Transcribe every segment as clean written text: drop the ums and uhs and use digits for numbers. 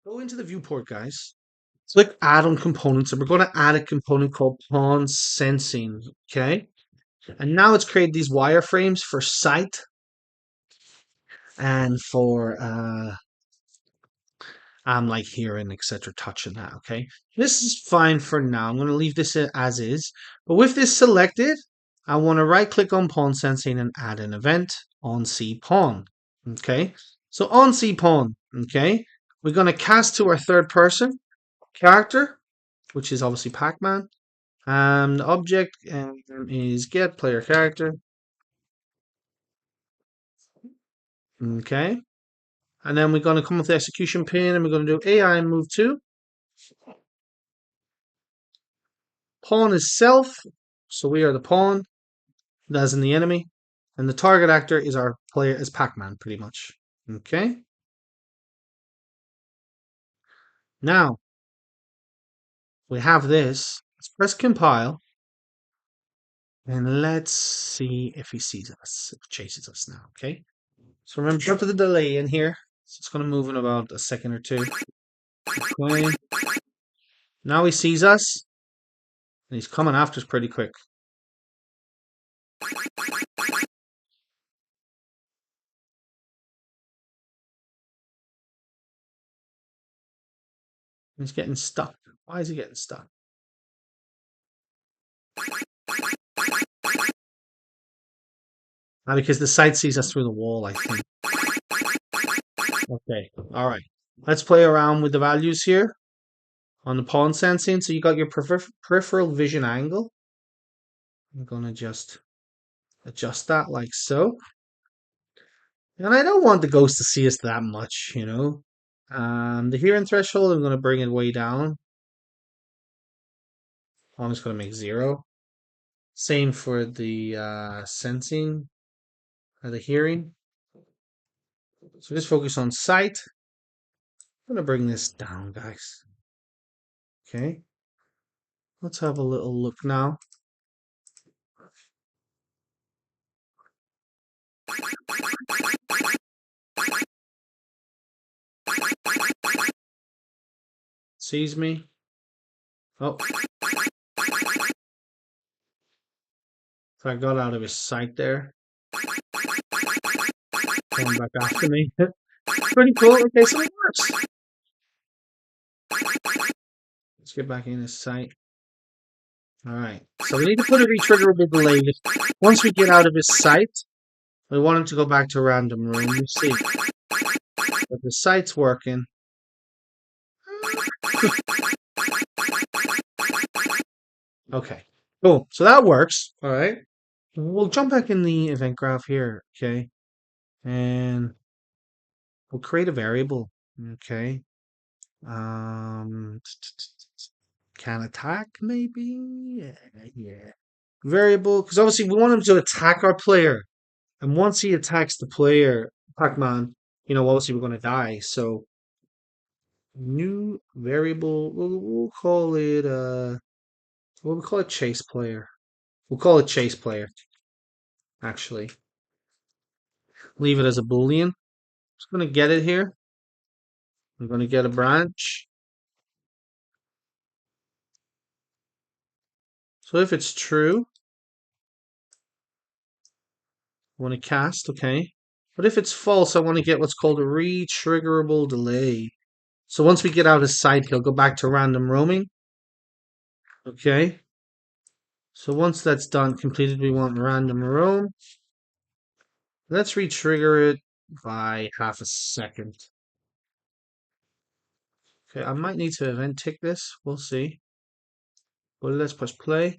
Go into the viewport, guys. Click add on components, and we're going to add a component called pawn sensing. Okay. And now it's created these wireframes for sight and for like hearing, etc., touching that. Okay. This is fine for now. I'm going to leave this as is. But with this selected, I want to right click on pawn sensing and add an event on C pawn. Okay. So on C pawn, okay, we're going to cast to our third person character, which is obviously Pac Man. The object is get player character. Okay. And then we're going to come with the execution pin and we're going to do AI move 2. Pawn is self. So we are the pawn, as in the enemy. And the target actor is our player, is Pac Man, pretty much. Okay. Now, we have this. Let's press compile. And let's see if he sees us, if he chases us now. Okay. So remember, jump to the delay in here. So it's going to move in about a second or two. Okay. Now he sees us. And he's coming after us pretty quick. He's getting stuck. Why is he getting stuck? Because the sight sees us through the wall, I think. Okay, all right. Let's play around with the values here on the pawn sensing. So you got your peripheral vision angle. I'm going to just adjust that like so. And I don't want the ghost to see us that much, you know. The hearing threshold, I'm going to bring it way down. I'm just going to make 0. Same for the sensing or the hearing. So just focus on sight. I'm going to bring this down, guys. Okay. Let's have a little look now. Sees me. Oh. So I got out of his sight there. Coming back after me. Pretty cool. Okay, so it works. Let's get back in his sight. Alright. So we need to put a retriggerable delay. Once we get out of his sight, we want him to go back to random room. You see. But the sight's working. Okay. Cool. So that works. Alright. We'll jump back in the event graph here. Okay. And we'll create a variable. Okay. Can attack maybe? Yeah. Variable, because obviously we want him to attack our player. And once he attacks the player, Pac Man, you know, obviously we're going to die. So, new variable, we'll call it, we'll call it chase player. We'll call it chase player, actually. Leave it as a Boolean. Just going to get it here. I'm going to get a branch. So if it's true, I want to cast, okay. But if it's false, I want to get what's called a re-triggerable delay. So once we get out of sight, he'll go back to random roaming. Okay. So once that's done, completed, we want random roam. Let's re-trigger it by half a second. Okay, I might need to event tick this. We'll see. But let's push play.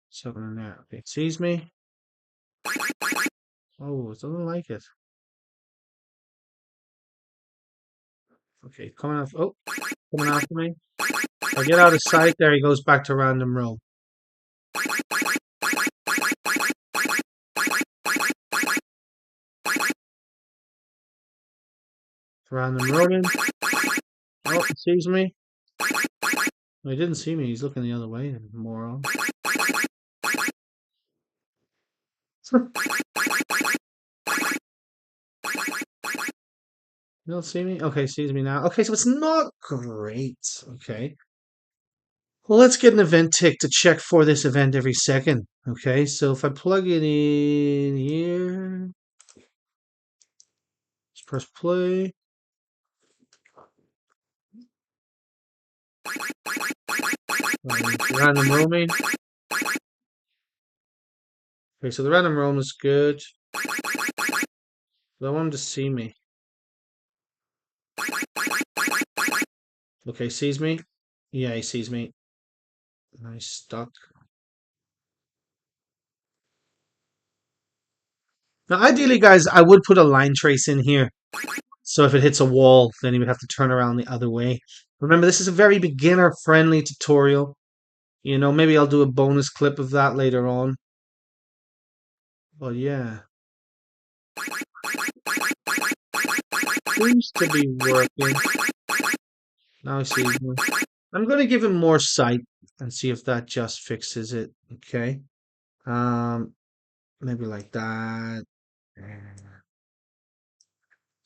So now, okay, it sees me. Oh, it doesn't like it. Okay, coming off. Oh, coming after me. I get out of sight. There he goes back to random roam. Random roaming. Oh, it sees me. He didn't see me. He's looking the other way, moron. You don't see me? Okay, sees me now. Okay, so it's not great. Okay. Well, let's get an event tick to check for this event every second. Okay, so if I plug it in here, let's press play. Random roaming. Okay, so the random roam is good. I want him to see me. Okay, sees me. Yeah, he sees me. Nice stuck. Now, ideally, guys, I would put a line trace in here. So if it hits a wall, then you would have to turn around the other way. Remember, this is a very beginner-friendly tutorial. You know, maybe I'll do a bonus clip of that later on. But yeah, seems to be working. Now he sees me. I'm going to give him more sight and see if that just fixes it. Okay. Um, maybe like that.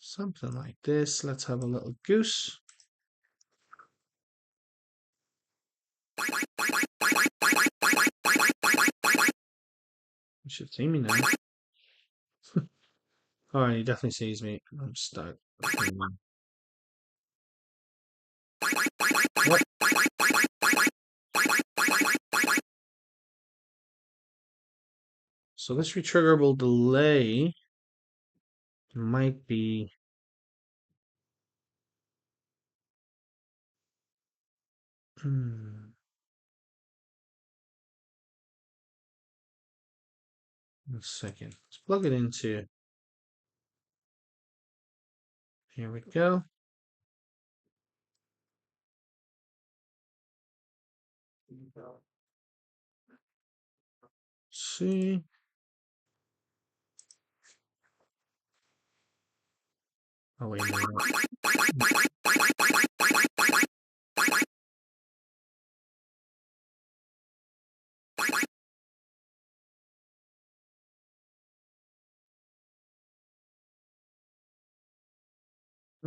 Something like this. Let's have a little goose. You should see me now. Alright, he definitely sees me. I'm stuck. What? So this retriggerable delay might be a second. Let's plug it into. Here we go. See. Oh wait a minute.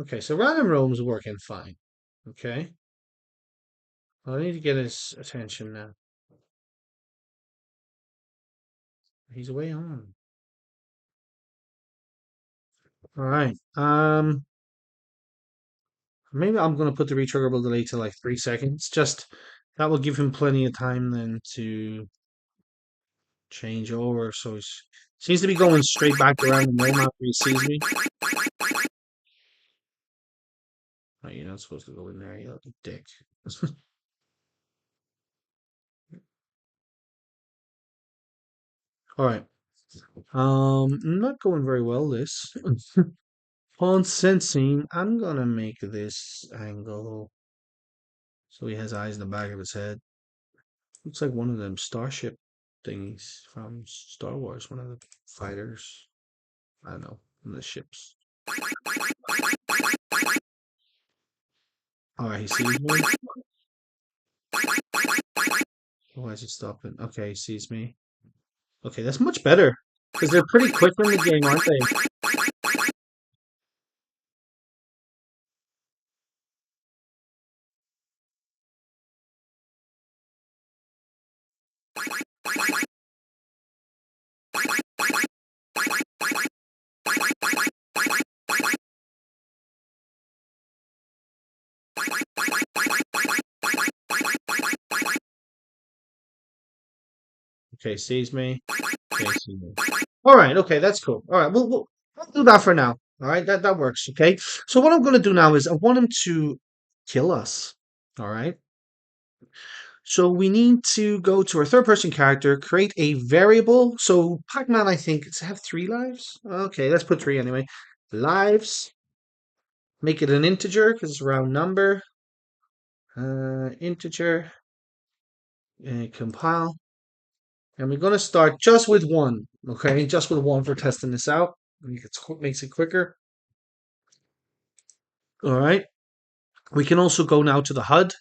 Okay, so random roam's working fine. Okay. I need to get his attention now. He's way on. Alright. Maybe I'm gonna put the retriggerable delay to like 3 seconds. Just that will give him plenty of time then to change over. So he seems to be going straight back around the roam after he sees me. Oh, you're not supposed to go in there, you little dick. Alright. Not going very well this. On sensing, I'm gonna make this angle so he has eyes in the back of his head. Looks like one of them starship thingies from Star Wars, one of the fighters. I don't know, one of the ships. Alright, he sees me. Why is he stopping? Okay, he sees me. Okay, that's much better. Because they're pretty quick in the game, aren't they? Okay, sees me. Okay, sees me. Alright, okay, that's cool. Alright, we'll do that for now. Alright, that works, okay? So what I'm going to do now is I want him to kill us. Alright? So we need to go to our third person character, create a variable. So Pac Man, I think, does it have 3 lives? Okay, let's put 3 anyway. Lives. Make it an integer because it's a round number. Integer. Compile. And we're going to start just with 1. Okay, just with 1 for testing this out. Makes it quicker. All right. We can also go now to the HUD.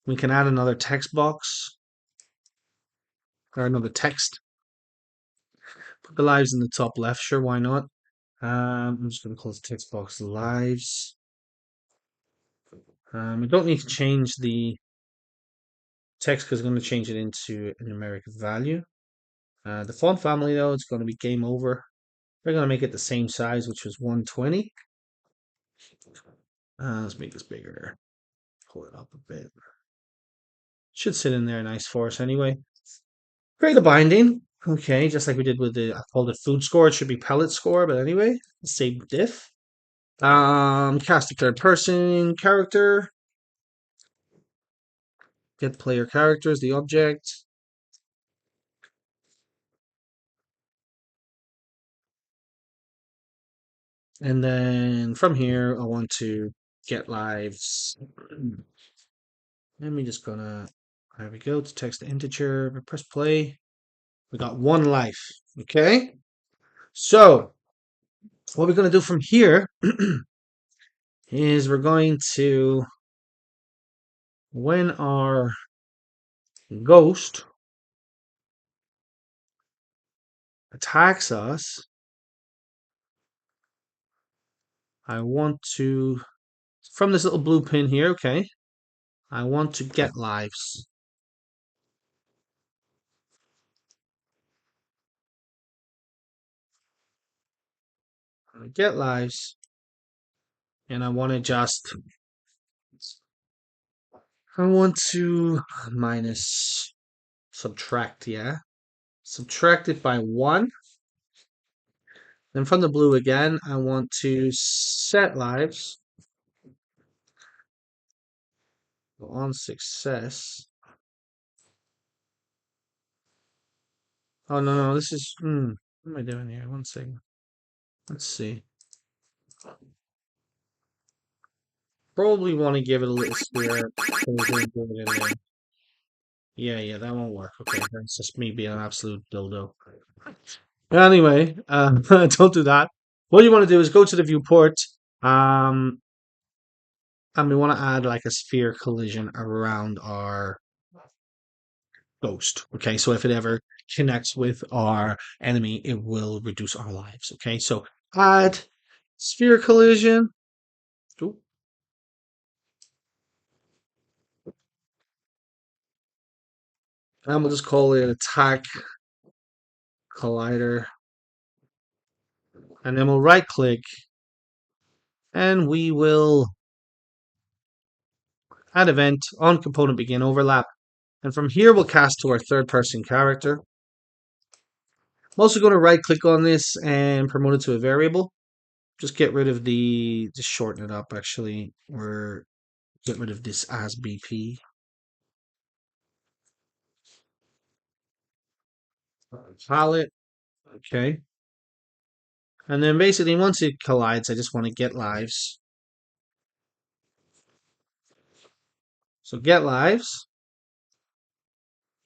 We can add another text box or another text. Put the lives in the top left. Sure, why not? I'm just going to close the text box lives. We don't need to change the text because I'm going to change it into a numeric value. The font family, though, it's going to be game over. We're going to make it the same size, which was 120. Let's make this bigger. Pull it up a bit. Should sit in there nice for us anyway. Create a binding. Okay, just like we did with I called it food score. It should be pellet score, but anyway, save diff. Cast a third person character. Get player characters, the object. And then from here, I want to get lives. Let me just gonna, there we go, to text the integer, we press play. We got one life, okay? So, what we're gonna do from here is we're going to, when our ghost attacks us, I want to, from this little blue pin here, okay, I want to get lives. Get lives, and I want to just, I want to minus subtract, yeah, subtract it by 1. Then from the blue again, I want to set lives on success. Oh no, this is what am I doing here? One second. Let's see. Probably want to give it a little sphere. Yeah, that won't work. Okay, that's just me being an absolute dildo. Anyway, don't do that. What you want to do is go to the viewport, um, and we want to add like a sphere collision around our ghost. Okay, so if it ever connects with our enemy, it will reduce our lives. Okay, so add sphere collision. Ooh. And we'll just call it attack collider. And then we'll right click and we will add event on component begin overlap. And from here, we'll cast to our third person character. I'm also going to right click on this and promote it to a variable. Just get rid of just shorten it up actually, or get rid of this as BP. Palette, okay. And then basically once it collides, I just want to get lives. So get lives.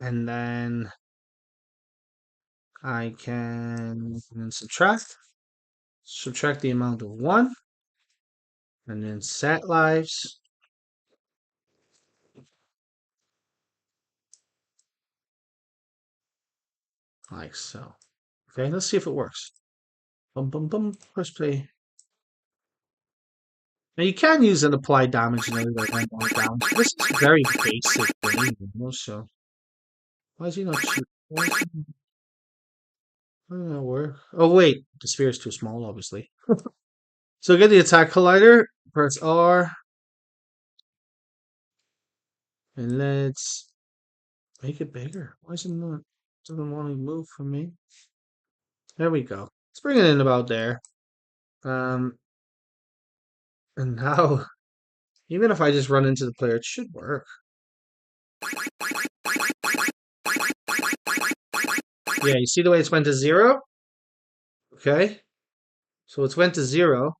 And then I can subtract the amount of 1. And then set lives. Like so. Okay, let's see if it works. Boom, boom, boom. Press play. Now you can use an apply damage and everything like down. This is a very basic thing, so why is he not shooting? Why does that work? Oh wait, the sphere is too small, obviously. So get the attack collider, press R, and let's make it bigger. Why is it not? Doesn't want to move for me. There we go. Let's bring it in about there. And now, even if I just run into the player, it should work. Yeah, you see the way it's went to 0? Okay. So it's went to 0.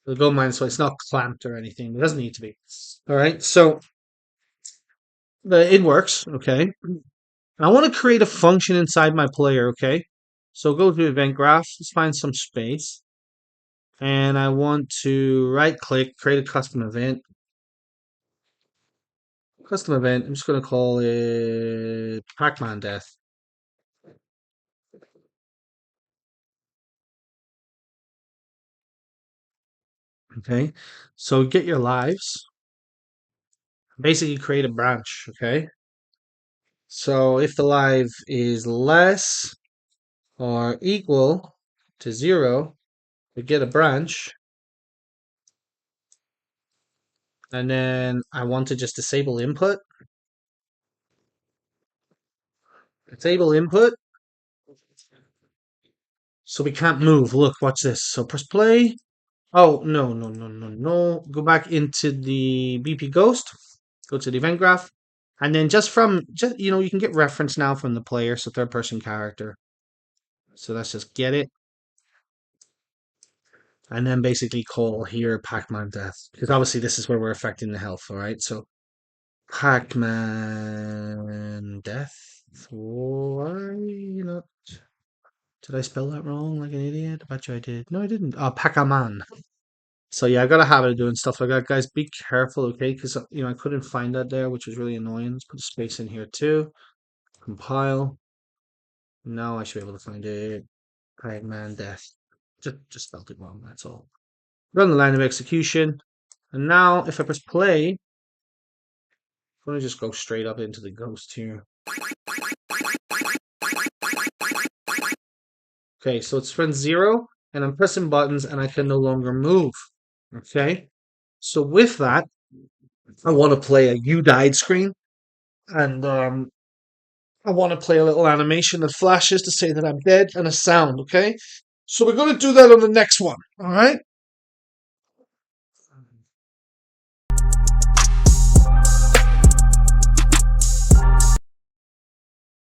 It'll go minus 1. It's not clamped or anything. It doesn't need to be. All right. So it works. Okay. I want to create a function inside my player. Okay. So go to event graph. Let's find some space. And I want to right click, create a custom event. Custom event. I'm just going to call it Pac Man death. Okay. So get your lives. Basically, create a branch. Okay. So if the live is less or equal to 0, we get a branch. And then I want to just disable input. Disable input. So we can't move. Look, watch this. So press play. Oh, no, no, no, no, no. Go back into the BP Ghost. Go to the event graph. And then you can get reference now from the player. So third person character. So let's just get it. And then basically call here Pac Man death. Because obviously this is where we're affecting the health. All right. So Pac Man death. Why not? Did I spell that wrong like an idiot? I bet you I did. No, I didn't. Oh, Pac Man. So yeah, I got a habit of doing stuff like that, guys. Be careful, okay? Because I couldn't find that there, which was really annoying. Let's put a space in here too. Compile. Now I should be able to find it. Pac Man death. Just spelled it wrong. That's all. Run the line of execution, and now if I press play, I'm gonna just go straight up into the ghost here. Okay, so it's run 0, and I'm pressing buttons, and I can no longer move. Okay, so with that, I want to play a "You Died" screen, and I want to play a little animation that flashes to say that I'm dead and a sound. Okay, so we're going to do that on the next one. All right.